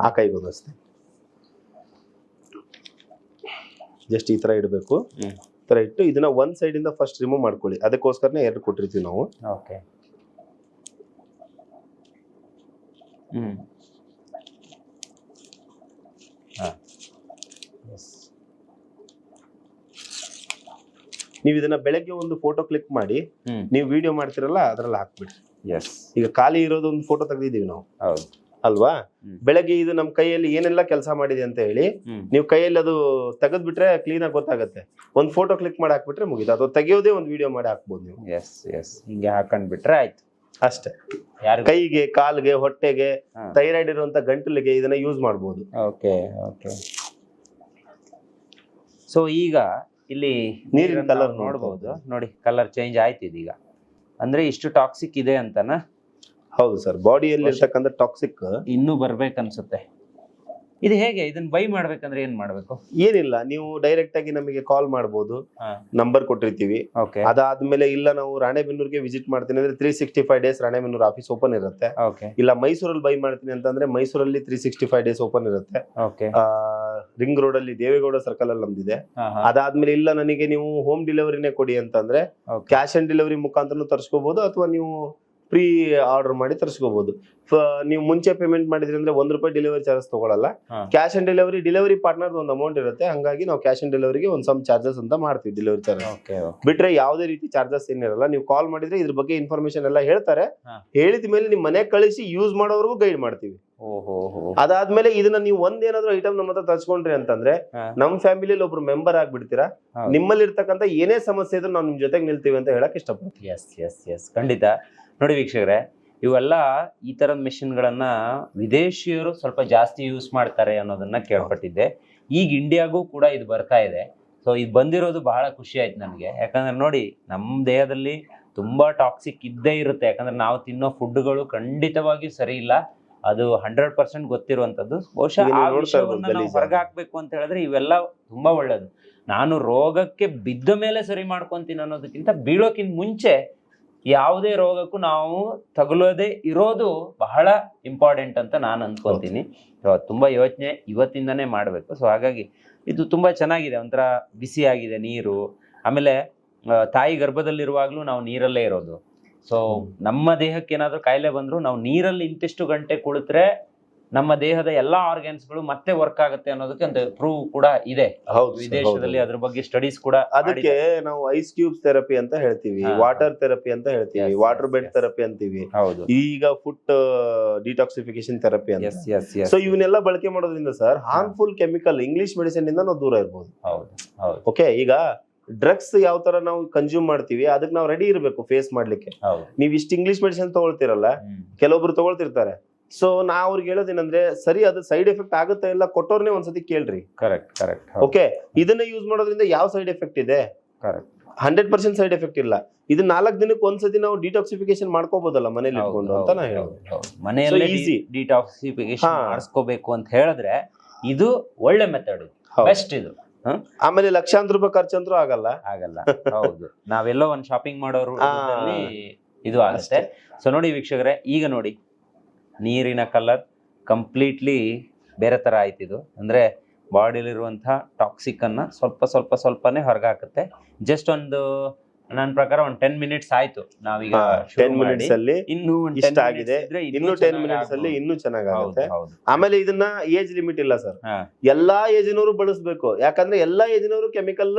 B: ಆ ಕೈಗೊಂದಷ್ಟೇ ಜಸ್ಟ್ ಈ ತರ ಇಡಬೇಕು. ಈ ತರ ಇಟ್ಟು ಇದನ್ನ ಒಂದ್ ಸೈಡ್ ಇಂದ ಫಸ್ಟ್ ರಿಮೂವ್ ಮಾಡ್ಕೊಳ್ಳಿ. ಅದಕ್ಕೋಸ್ಕರನೇ ಎರಡು ಕೊಟ್ಟಿರ್ತೀವಿ ನಾವು.
A: ಓಕೆ,
B: ನೀವು ಇದನ್ನ ಬೆಳಗ್ಗೆ ಒಂದು ಫೋಟೋ ಕ್ಲಿಕ್ ಮಾಡಿ, ನೀವು ವಿಡಿಯೋ ಮಾಡ್ತಿರಲ್ಲ ಅದ್ರಲ್ಲಿ ಹಾಕ್ಬಿಡ್ರಿ.
A: ಎಸ್,
B: ಈಗ ಖಾಲಿ ಇರೋದು ಒಂದು ಫೋಟೋ ತೆಗೆದಿದ್ದೀವಿ ನಾವು,
A: ಹೌದು
B: ಅಲ್ವಾ? ಬೆಳಗ್ಗೆ ಇದು ನಮ್ಮ ಕೈಯಲ್ಲಿ ಏನೆಲ್ಲ ಕೆಲಸ ಮಾಡಿದೆ ಅಂತ ಹೇಳಿ ನೀವು ಕೈಯಲ್ಲಿ ಅದು ತೆಗೆದ್ಬಿಟ್ರೆ ಕ್ಲೀನ್ ಆಗಿ ಗೊತ್ತಾಗುತ್ತೆ. ಒಂದು ಫೋಟೋ ಕ್ಲಿಕ್ ಮಾಡಿ ಹಾಕ್ಬಿಟ್ರೆ ಮುಗಿತು. ಅದು ತೆಗಿಯೋದೇ ಒಂದು ವಿಡಿಯೋ ಮಾಡಿ ಹಾಕ್ಬೋದು ನೀವು.
A: ಎಸ್ ಎಸ್, ಹಿಂಗೆ ಹಾಕೊಂಡ್ಬಿಟ್ರೆ ಆಯ್ತು
B: ಅಷ್ಟೇ. ಕೈಗೆ, ಕಾಲ್ಗೆ, ಹೊಟ್ಟೆಗೆ, ಥೈರಾಯ್ಡ್ ಇರುವಂತ ಗಂಟಲಿಗೆ ಇದನ್ನ ಯೂಸ್ ಮಾಡಬಹುದು.
A: Okay okay. ಸೊ ಈಗ ಇಲ್ಲಿ
B: ನೀರಿನ ಕಲರ್
A: ನೋಡಬಹುದು. ನೋಡಿ, ಕಲರ್ ಚೇಂಜ್ ಆಯ್ತು ಇದೀಗ. ಅಂದ್ರೆ ಇಷ್ಟು ಟಾಕ್ಸಿಕ್ ಇದೆ ಅಂತನಾ?
B: ಹೌದು ಸರ್, ಬಾಡಿಯಲ್ಲಿ ಇರ್ತಕ್ಕಂಥ ಟಾಕ್ಸಿಕ್
A: ಇನ್ನೂ ಬರ್ಬೇಕನ್ಸುತ್ತೆ. ಇದು ಹೇಗೆ, ಇದನ್ನ ಬೈ ಮಾಡ್ಬೇಕಂದ್ರೆ ಏನ್ ಮಾಡ್ಬೇಕು?
B: ಏನಿಲ್ಲ, ನೀವು ಡೈರೆಕ್ಟ್ ಆಗಿ ನಮಗೆ ಕಾಲ್ ಮಾಡಬಹುದು. ನಂಬರ್ ಕೊಟ್ಟಿರ್ತೀವಿ. ಅದಾದ್ಮೇಲೆ ಇಲ್ಲ ನಾವು ರಾಣೆಬೆನ್ನೂರಿಗೆ ವಿಸಿಟ್ ಮಾಡ್ತೀನಿ ಅಂದ್ರೆ 365 ಡೇಸ್ ರಾಣೆಬೆನ್ನೂರು ಆಫೀಸ್ ಓಪನ್ ಇರುತ್ತೆ. ಇಲ್ಲ ಮೈಸೂರಲ್ಲಿ ಬೈ ಮಾಡ್ತೀನಿ ಅಂತಂದ್ರೆ ಮೈಸೂರಲ್ಲಿ 365 ಡೇಸ್ ಓಪನ್ ಇರುತ್ತೆ. ರಿಂಗ್ ರೋಡ್ ಅಲ್ಲಿ ದೇವೇಗೌಡ ಸರ್ಕಲ್ ಅಲ್ಲಿ ನಮ್ದಿದೆ. ಅದಾದ್ಮೇಲೆ ಇಲ್ಲ ನನಗೆ ನೀವು ಹೋಮ್ ಡೆಲಿವರಿನೇ ಕೊಡಿ ಅಂತಂದ್ರೆ ಕ್ಯಾಶ್ ಆನ್ ಡೆಲಿವರಿ ಮುಖಾಂತರ ತರಿಸ್ಕೋಬಹುದು, ಅಥವಾ ನೀವು ಪ್ರೀ ಆರ್ಡರ್ ಮಾಡಿ ತರಿಸ್ಕೋಬಹುದು. ನೀವು ಮುಂಚೆ ಪೇಮೆಂಟ್ ಮಾಡಿದ್ರಿ ಅಂದ್ರೆ ₹1 ಡೆಲಿವರಿ ಚಾರ್ಜಸ್ ತಗೊಳಲ್ಲ. ಕ್ಯಾಶ್ ಆನ್ ಡೆಲಿವರಿ ಪಾರ್ಟ್ನರ್ ಒಂದು ಅಮೌಂಟ್ ಇರುತ್ತೆ. ಹಂಗಾಗಿ ನಾವು ಕ್ಯಾಶ್ ಆನ್ ಡೆಲಿವರಿಗೆ ಒಂದು ಸಮ್ ಚಾರ್ಜಸ್ ಅಂತ ಮಾಡ್ತೀವಿ, ಡೆಲಿವರಿ ಚಾರ್ಜಸ್ ಬಿಟ್ರೆ ಯಾವುದೇ ರೀತಿ ಚಾರ್ಜಸ್ ಏನಿರಲ್ಲ. ನೀವು ಕಾಲ್ ಮಾಡಿದ್ರೆ ಇದ್ರ ಬಗ್ಗೆ ಇನ್ಫಾರ್ಮೇಶನ್ ಎಲ್ಲ ಹೇಳ್ತಾರೆ. ಹೇಳಿದ ಮೇಲೆ ನಿಮ್ ಮನೆ ಕಳಿಸಿ ಯೂಸ್ ಮಾಡೋವರೆಗೂ ಗೈಡ್ ಮಾಡ್ತೀವಿ. ಅದಾದ್ಮೇಲೆ ಇದನ್ನ ನೀವು ಒಂದೇನಾದ್ರೂ ಐಟಮ್ ನಮ್ಮ ಹತ್ರ ತರ್ಸ್ಕೊಂಡ್ರಿ ಅಂತಂದ್ರೆ ನಮ್ ಫ್ಯಾಮಿಲಿಯಲ್ಲಿ ಒಬ್ರು ಮೆಂಬರ್ ಆಗ್ಬಿಡ್ತೀರಾ. ನಿಮ್ಮಲ್ಲಿ ಇರ್ತಕ್ಕಂಥ ಏನೇ ಸಮಸ್ಯೆ ಇದ್ರೂ ನಾವು ನಿಮ್ ಜೊತೆಗೆ ನಿಲ್ತೀವಿ ಅಂತ ಹೇಳಕ್ ಇಷ್ಟಪಡ್ತೀವಿ.
A: ಎಸ್ ಎಸ್ ಎಸ್, ಖಂಡಿತ. ನೋಡಿ ವೀಕ್ಷಕರೇ, ಇವೆಲ್ಲ ಈ ತರದ ಮೆಷಿನ್ಗಳನ್ನ ವಿದೇಶಿಯರು ಸ್ವಲ್ಪ ಜಾಸ್ತಿ ಯೂಸ್ ಮಾಡ್ತಾರೆ ಅನ್ನೋದನ್ನ ಕೇಳ್ಪಟ್ಟಿದ್ದೆ. ಈಗ ಇಂಡಿಯಾಗೂ ಕೂಡ ಇದು ಬರ್ತಾ ಇದೆ. ಸೊ ಇದು ಬಂದಿರೋದು ಬಹಳ ಖುಷಿ ಆಯ್ತು ನನಗೆ. ಯಾಕಂದ್ರೆ ನೋಡಿ, ನಮ್ಮ ದೇಹದಲ್ಲಿ ತುಂಬಾ ಟಾಕ್ಸಿಕ್ ಇದ್ದೇ ಇರುತ್ತೆ. ಯಾಕಂದ್ರೆ ನಾವು ತಿನ್ನೋ ಫುಡ್ಗಳು ಖಂಡಿತವಾಗಿಯೂ ಸರಿ ಇಲ್ಲ. ಅದು 100% ಗೊತ್ತಿರುವಂತದ್ದು. ಬಹುಶಃ
B: ಈಗ
A: ಆ
B: ನೀವು ನೋಡ್ತಾ ಇರ್ಬೋದು
A: ವಿಷಯವನ್ನ ನಾವು
B: ಗಲೀಜು.
A: ಹೊರಗೆ ಹಾಕ್ಬೇಕು ಅಂತ ಹೇಳಿದ್ರೆ ಇವೆಲ್ಲ ತುಂಬಾ ಒಳ್ಳೇದು. ನಾನು ರೋಗಕ್ಕೆ ಬಿದ್ದ ಮೇಲೆ ಸರಿ ಮಾಡ್ಕೊಂತೀನಿ ಅನ್ನೋದಕ್ಕಿಂತ ಬೀಳೋಕ್ಕಿಂತ ಮುಂಚೆ ಯಾವುದೇ ರೋಗಕ್ಕೂ ನಾವು ತಗುಲೋದೇ ಇರೋದು ಬಹಳ ಇಂಪಾರ್ಟೆಂಟ್ ಅಂತ ನಾನು ಅನ್ಕೊಂತೀನಿ. ತುಂಬಾ ಯೋಚನೆ ಇವತ್ತಿಂದನೇ ಮಾಡಬೇಕು. ಸೊ ಹಾಗಾಗಿ ಇದು ತುಂಬಾ ಚೆನ್ನಾಗಿದೆ, ಒಂಥರ ಬಿಸಿ ಆಗಿದೆ ನೀರು. ಆಮೇಲೆ ತಾಯಿ ಗರ್ಭದಲ್ಲಿರುವಾಗ್ಲೂ ನಾವು ನೀರಲ್ಲೇ ಇರೋದು. ಸೊ ನಮ್ಮ ದೇಹಕ್ಕೆ ಏನಾದ್ರೂ ಕಾಯಿಲೆ ಬಂದ್ರು ನಾವು ನೀರಲ್ಲಿ ಇಂತಿಷ್ಟು ಗಂಟೆ ಕುಳಿತರೆ ನಮ್ಮ ದೇಹದ ಎಲ್ಲಾ ಆರ್ಗನ್ಸ್ಗಳು ಮತ್ತೆ ವರ್ಕ್ ಆಗುತ್ತೆ ಅನ್ನೋದಕ್ಕೆ ಒಂದು ಪ್ರೂವ್ ಕೂಡ ಇದೆ.
B: ಹೌದು sir,
A: ವಿದೇಶದಲ್ಲಿ
B: ಹೌದು.
A: ಅದ್ರ ಬಗ್ಗೆ ಸ್ಟಡೀಸ್ ಕೂಡ
B: ಅದಕ್ಕೆ ನಾವು ಐಸ್ ಕ್ಯೂಬ್ಸ್ ಥೆರಪಿ ಅಂತ ಹೇಳ್ತೀವಿ,
A: ಹಾ.
B: ವಾಟರ್ ಥೆರಪಿ ಅಂತ ಹೇಳ್ತೀವಿ,
A: Yes,
B: water
A: yes,
B: bed
A: yes.
B: Therapy ಅಂತೀವಿ,
A: ಹೌದು.
B: ಈಗ ಫುಟ್ ಡಿಟಾಕ್ಸಿಫಿಕೇಶನ್ ಥೆರಪಿ ಅಂತ.
A: Yes yes yes.
B: ಸೊ ಇವನ್ನೆಲ್ಲ ಬಳಕೆ ಮಾಡೋದ್ರಿಂದ sir harmful chemical English medicine ಇಂದ ನಾವು ದೂರ ಇರ್ಬೋದು.
A: ಹೌದು ಹೌದು
B: ಓಕೆ, ಈಗ ಡ್ರಗ್ಸ್ ಯಾವ ತರ ನಾವು ಕನ್ಸ್ಯೂಮ್ ಮಾಡ್ತೀವಿ ಅದಕ್ಕೆ ನಾವು ರೆಡಿ ಇರಬೇಕು ಫೇಸ್ ಮಾಡ್ಲಿಕ್ಕೆ.
A: ಹೌದು.
B: ನೀವು ಇಷ್ಟು ಇಂಗ್ಲಿಷ್ ಮೆಡಿಸಿನ್ ತಗೊಳ್ತಿರಲ್ಲ, ಕೆಲವೊಬ್ರು ತಗೊಳ್ತಿರ್ತಾರೆ. ಸೊ ನಾ ಅವ್ರಿಗೆ ಹೇಳೋದೇನಂದ್ರೆ ಸರಿ ಅದು ಸೈಡ್ ಎಫೆಕ್ಟ್ ಆಗುತ್ತಾ ಇಲ್ಲ ಕೊಟ್ಟೋರ್ನೇ ಒಂದ್ಸತಿ ಕೇಳ್ರಿ.
A: Correct correct.
B: ಓಕೆ, ಇದನ್ನ ಯೂಸ್ ಮಾಡೋದ್ರಿಂದ ಯಾವ ಸೈಡ್ ಎಫೆಕ್ಟ್ ಇದೆ?
A: ಕರೆಕ್ಟ್.
B: 100% ಸೈಡ್ ಎಫೆಕ್ಟ್ ಇಲ್ಲ. ಇದು 4 ದಿನಕ್ಕೆ ಒಂದ್ಸತಿ ನಾವು ಡಿಟಾಕ್ಸಿಫಿಕೇಶನ್ ಮಾಡ್ಕೋಬಹುದಲ್ಲ ಮನೇಲಿ ಇಟ್ಕೊಂಡು ಅಂತ ನಾ ಹೇಳೋದು.
A: ಮನೆಯಲ್ಲೇ
B: So easy.
A: ಡಿಟಾಕ್ಸಿಫಿಕೇಶನ್
B: ಹಾ.
A: ಮಾಡಿಸ್ಕೋಬೇಕು ಅಂತ ಹೇಳಿದ್ರೆ ಇದು ಒಳ್ಳೆ ಮೆಥಡ್,
B: ಹೌದು.
A: ಬೆಸ್ಟ್ ಇದು.
B: ಆಮೇಲೆ ಲಕ್ಷಾಂತರ ರೂಪಾಯಿ ಖರ್ಚಂದ್ರೂ ಆಗಲ್ಲ.
A: ಆಗಲ್ಲ. ಹೌದು, ನಾವೆಲ್ಲೋ ಒಂದ್ ಶಾಪಿಂಗ್ ಮಾಡೋರು
B: ಆ,
A: ದುಡ್ಡಲ್ಲಿ ಇದು ಆಗುತ್ತೆ. ಸೊ ನೋಡಿ ವೀಕ್ಷಕರೇ, ಈಗ ನೋಡಿ ನೀರಿನ ಕಲರ್ ಕಂಪ್ಲೀಟ್ಲಿ ಬೇರೆ ತರ ಆಯ್ತಿದು. ಅಂದ್ರೆ ಬಾಡಿಲಿರುವಂತಹ ಟಾಕ್ಸಿಕ್ ಅನ್ನ ಸ್ವಲ್ಪನೇ ಹೊರಗೆ ಹಾಕುತ್ತೆ. ಜಸ್ಟ್ ಒಂದು ನನ್ನ ಪ್ರಕಾರ ಒಂದು 10 ಮಿನಿಟ್ಸ್ ಆಯ್ತು ನಾವೀಗ
B: 10 ಮಿನಿಟ್ಸ್ ಅಲ್ಲಿ
A: ಇನ್ನು
B: ಇಷ್ಟ ಆಗಿದೆ, ಇನ್ನು 10 ಮಿನಿಟ್ಸ್ ಅಲ್ಲಿ ಇನ್ನೂ ಚೆನ್ನಾಗುತ್ತೆ. ಆಮೇಲೆ ಇದನ್ನ ಏಜ್ ಲಿಮಿಟ್ ಇಲ್ಲ ಸರ್, ಎಲ್ಲಾ ಏಜಿನವರು ಬಳಸಬೇಕು. ಯಾಕಂದ್ರೆ ಎಲ್ಲಾ ಏಜಿನವರು ಕೆಮಿಕಲ್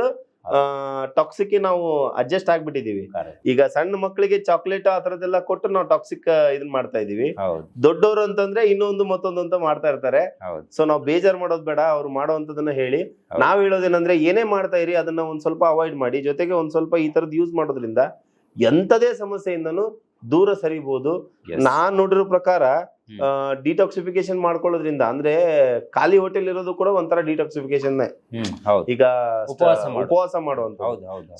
B: ಟಾಕ್ಸಿಕ್ ನಾವು ಅಡ್ಜಸ್ಟ್ ಆಗ್ಬಿಟ್ಟಿದೀವಿ. ಈಗ ಸಣ್ಣ ಮಕ್ಕಳಿಗೆ ಚಾಕ್ಲೇಟ್ ಆ ತರದೆಲ್ಲ ಕೊಟ್ಟು ನಾವು ಟಾಕ್ಸಿಕ್ ಇದನ್ನ ಮಾಡ್ತಾ ಇದೀವಿ. ದೊಡ್ಡವರು ಅಂತಂದ್ರೆ ಇನ್ನೊಂದು ಮತ್ತೊಂದು ಅಂತ ಮಾಡ್ತಾ ಇರ್ತಾರೆ. ಸೊ ನಾವು ಬೇಜಾರ್ ಮಾಡೋದ್ ಬೇಡ, ಅವ್ರು ಮಾಡೋವಂಥದನ್ನ ಹೇಳಿ. ನಾವ್ ಹೇಳೋದೇನಂದ್ರೆ ಏನೇ ಮಾಡ್ತಾ ಇರಿ ಅದನ್ನ ಒಂದ್ ಸ್ವಲ್ಪ ಅವಾಯ್ಡ್ ಮಾಡಿ, ಜೊತೆಗೆ ಒಂದ್ ಸ್ವಲ್ಪ ಈ ತರದ್ ಯೂಸ್ ಮಾಡೋದ್ರಿಂದ ಎಂತದೇ ಸಮಸ್ಯೆಯಿಂದನೂ ದೂರ ಸರಿಬಹುದು. ನಾನ್ ನೋಡಿರೋ ಪ್ರಕಾರ ಡಿಟಾಕ್ಸಿಫಿಕೇಶನ್ ಮಾಡ್ಕೊಳ್ಳೋದ್ರಿಂದ ಅಂದ್ರೆ ಖಾಲಿ ಹೋಟೆಲ್ ಇರೋದು ಕೂಡ ಒಂಥರ ಡಿಟಾಕ್ಸಿಫಿಕೇಶನ್. ಈಗ ಉಪವಾಸ ಮಾಡುವಂತ.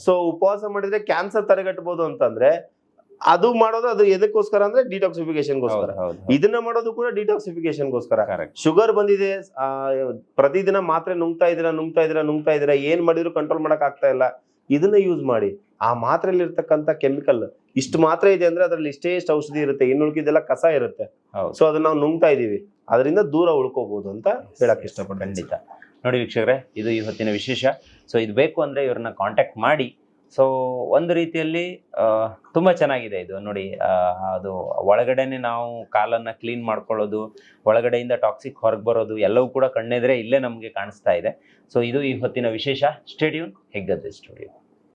B: ಸೊ ಉಪವಾಸ ಮಾಡಿದ್ರೆ ಕ್ಯಾನ್ಸರ್ ತಡೆಗಟ್ಟಬಹುದು ಅಂತಂದ್ರೆ ಅದು ಮಾಡೋದು ಅದು ಎದಕ್ಕೋಸ್ಕರ ಅಂದ್ರೆ ಡಿಟಾಕ್ಸಿಫಿಕೇಶನ್ಗೋಸ್ಕರ. ಇದನ್ನ ಮಾಡೋದು ಕೂಡ ಡಿಟಾಕ್ಸಿಫಿಕೇಶನ್ಗೋಸ್ಕರ. ಶುಗರ್ ಬಂದಿದೆ, ಪ್ರತಿದಿನ ಮಾತ್ರೆ ನುಂಗ್ತಾ ಇದೀರಾ, ಏನ್ ಮಾಡಿದ್ರು ಕಂಟ್ರೋಲ್ ಮಾಡಕ್ ಆಗ್ತಾ ಇಲ್ಲ, ಇದನ್ನ ಯೂಸ್ ಮಾಡಿ. ಆ ಮಾತ್ರೆಯಲ್ಲಿ ಇರ್ತಕ್ಕಂಥ ಕೆಮಿಕಲ್ ಇಷ್ಟು ಮಾತ್ರೆ ಇದೆ ಅಂದ್ರೆ ಅದ್ರಲ್ಲಿ ಇಷ್ಟೇ ಔಷಧಿ ಇರುತ್ತೆ, ಇನ್ನು ಉಳ್ಕಿದೆಲ್ಲ ಕಸ ಇರುತ್ತೆ. ಸೊ ಅದನ್ನ ನಾವು ನುಂಗ್ತಾ ಇದೀವಿ, ಅದರಿಂದ ದೂರ ಉಳ್ಕೋಬಹುದು ಅಂತ ಹೇಳಕ್ ಇಷ್ಟಪಡ್ತೀನಿ.
A: ಖಂಡಿತ. ನೋಡಿ ವೀಕ್ಷಕರೇ, ಇದು ಇವತ್ತಿನ ವಿಶೇಷ. ಸೊ ಇದು ಬೇಕು ಅಂದ್ರೆ ಇವ್ರನ್ನ ಕಾಂಟ್ಯಾಕ್ಟ್ ಮಾಡಿ. ಸೊ ಒಂದು ರೀತಿಯಲ್ಲಿ ತುಂಬಾ ಚೆನ್ನಾಗಿದೆ ಇದು. ನೋಡಿ ಅದು ಒಳಗಡೆನೆ ನಾವು ಕಾಲನ್ನ ಕ್ಲೀನ್ ಮಾಡ್ಕೊಳ್ಳೋದು, ಒಳಗಡೆಯಿಂದ ಟಾಕ್ಸಿಕ್ ಹೊರಗೆ ಬರೋದು ಎಲ್ಲವೂ ಕೂಡ ಕಣ್ಣೆದ್ರೆ ಇಲ್ಲೇ ನಮಗೆ ಕಾಣಿಸ್ತಾ ಇದೆ. ಸೊ ಇದು ಇವತ್ತಿನ ವಿಶೇಷ. Stay tune Heggadde studio.